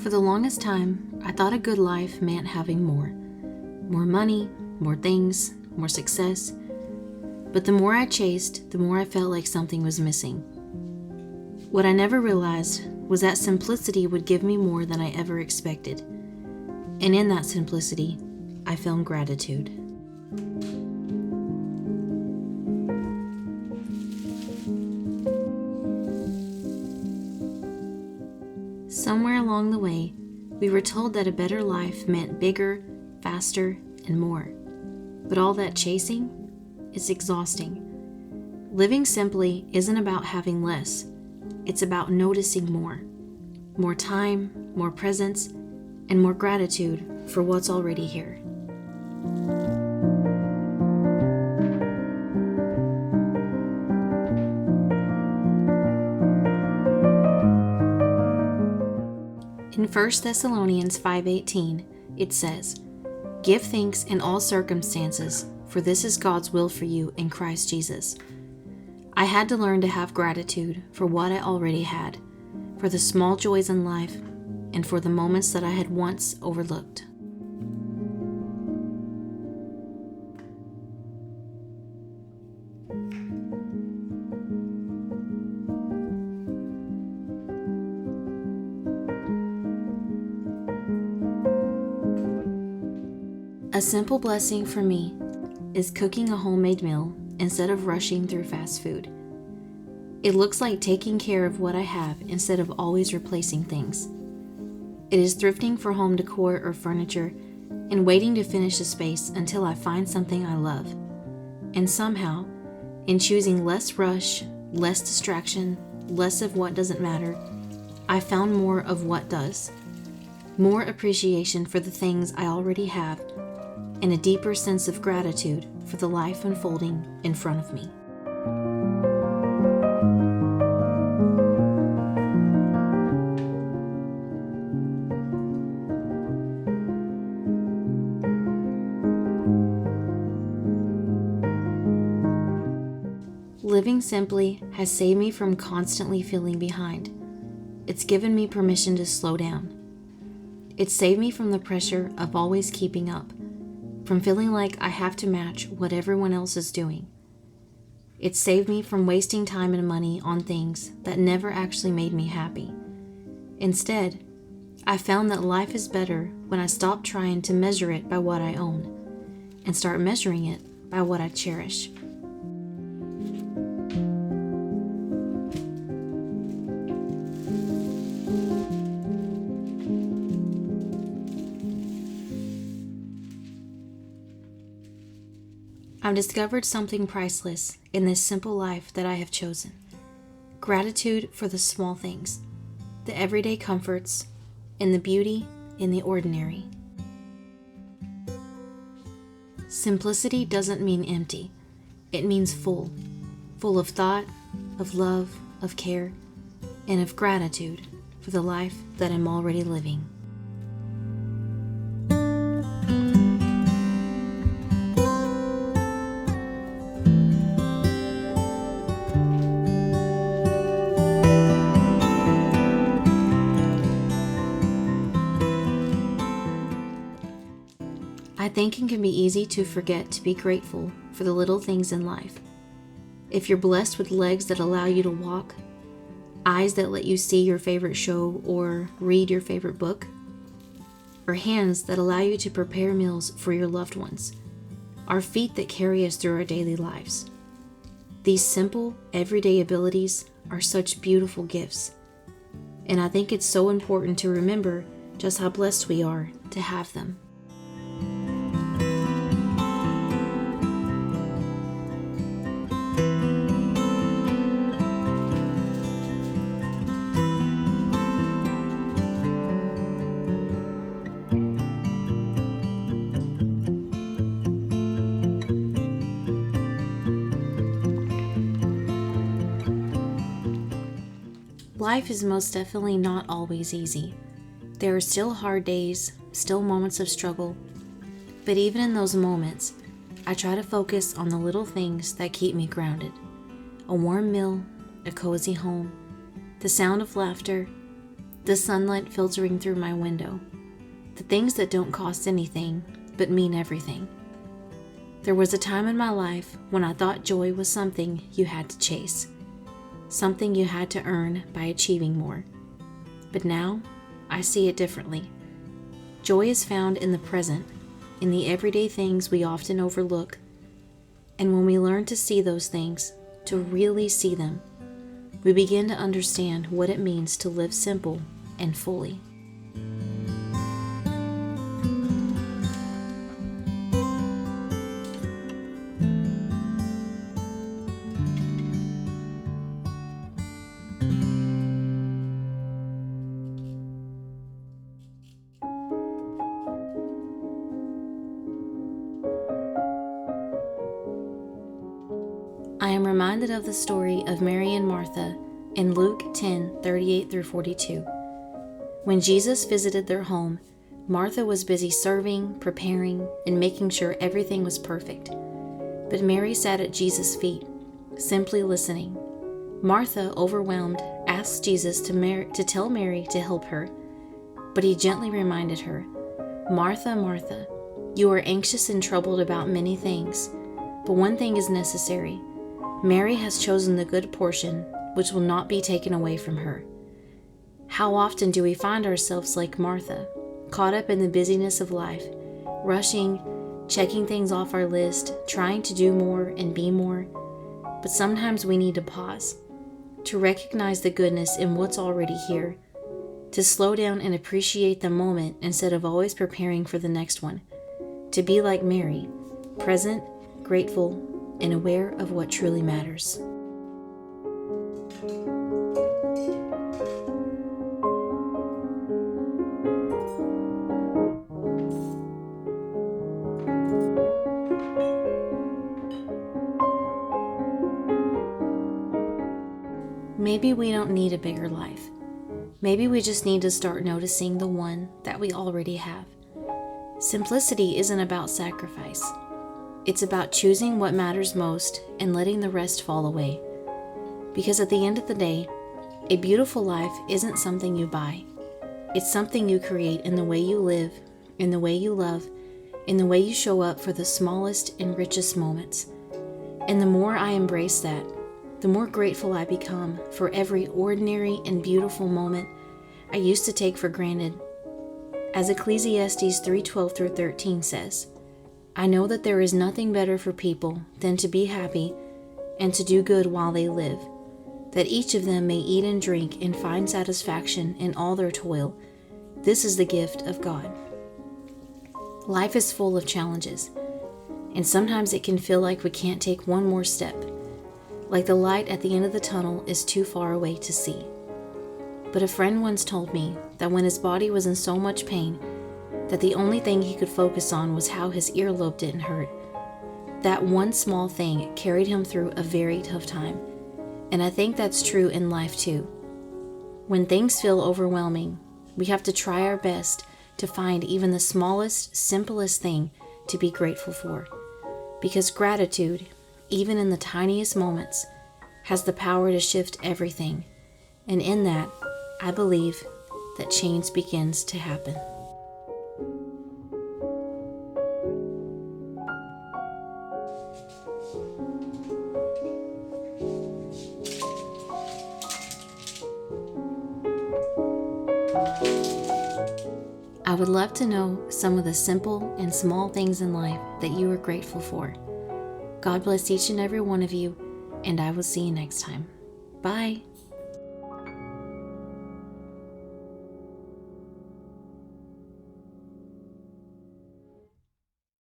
For the longest time, I thought a good life meant having more. More money, more things, more success. But the more I chased, the more I felt like something was missing. What I never realized was that simplicity would give me more than I ever expected. And in that simplicity, I found gratitude. Somewhere along the way, we were told that a better life meant bigger, faster, and more. But all that chasing is exhausting. Living simply isn't about having less. It's about noticing more. More time, more presence, and more gratitude for what's already here. In 1 Thessalonians 5:18, it says, "Give thanks in all circumstances, for this is God's will for you in Christ Jesus." I had to learn to have gratitude for what I already had, for the small joys in life, and for the moments that I had once overlooked. A simple blessing for me is cooking a homemade meal instead of rushing through fast food. It looks like taking care of what I have instead of always replacing things. It is thrifting for home decor or furniture and waiting to finish a space until I find something I love. And somehow, in choosing less rush, less distraction, less of what doesn't matter, I found more of what does. More appreciation for the things I already have, and a deeper sense of gratitude for the life unfolding in front of me. Living simply has saved me from constantly feeling behind. It's given me permission to slow down. It's saved me from the pressure of always keeping up, from feeling like I have to match what everyone else is doing. It saved me from wasting time and money on things that never actually made me happy. Instead, I found that life is better when I stop trying to measure it by what I own and start measuring it by what I cherish. I've discovered something priceless in this simple life that I have chosen. Gratitude for the small things, the everyday comforts, and the beauty in the ordinary. Simplicity doesn't mean empty. It means full. Full of thought, of love, of care, and of gratitude for the life that I'm already living. I think it can be easy to forget to be grateful for the little things in life. If you're blessed with legs that allow you to walk, eyes that let you see your favorite show or read your favorite book, or hands that allow you to prepare meals for your loved ones, our feet that carry us through our daily lives. These simple, everyday abilities are such beautiful gifts, and I think it's so important to remember just how blessed we are to have them. Life is most definitely not always easy. There are still hard days, still moments of struggle, but even in those moments, I try to focus on the little things that keep me grounded. A warm meal, a cozy home, the sound of laughter, the sunlight filtering through my window, the things that don't cost anything but mean everything. There was a time in my life when I thought joy was something you had to chase, something you had to earn by achieving more. But now, I see it differently. Joy is found in the present, in the everyday things we often overlook. And when we learn to see those things, to really see them, we begin to understand what it means to live simple and fully. I am reminded of the story of Mary and Martha in Luke 10:38-42. When Jesus visited their home, Martha was busy serving, preparing, and making sure everything was perfect. But Mary sat at Jesus' feet, simply listening. Martha, overwhelmed, asked Jesus to tell Mary to help her, but he gently reminded her, "Martha, Martha, you are anxious and troubled about many things, but one thing is necessary. Mary has chosen the good portion, which will not be taken away from her." How often do we find ourselves like Martha, caught up in the busyness of life, rushing, checking things off our list, trying to do more and be more? But sometimes we need to pause, to recognize the goodness in what's already here, to slow down and appreciate the moment instead of always preparing for the next one, to be like Mary, present, grateful, and aware of what truly matters. Maybe we don't need a bigger life. Maybe we just need to start noticing the one that we already have. Simplicity isn't about sacrifice. It's about choosing what matters most and letting the rest fall away. Because at the end of the day, a beautiful life isn't something you buy. It's something you create in the way you live, in the way you love, in the way you show up for the smallest and richest moments. And the more I embrace that, the more grateful I become for every ordinary and beautiful moment I used to take for granted. As Ecclesiastes 3:12-13 says, "I know that there is nothing better for people than to be happy and to do good while they live, that each of them may eat and drink and find satisfaction in all their toil. This is the gift of God." Life is full of challenges, and sometimes it can feel like we can't take one more step, like the light at the end of the tunnel is too far away to see. But a friend once told me that when his body was in so much pain, that the only thing he could focus on was how his earlobe didn't hurt. That one small thing carried him through a very tough time, and I think that's true in life too. When things feel overwhelming, we have to try our best to find even the smallest, simplest thing to be grateful for, because gratitude, even in the tiniest moments, has the power to shift everything, and in that, I believe that change begins to happen. I would love to know some of the simple and small things in life that you are grateful for. God bless each and every one of you, and I will see you next time. Bye.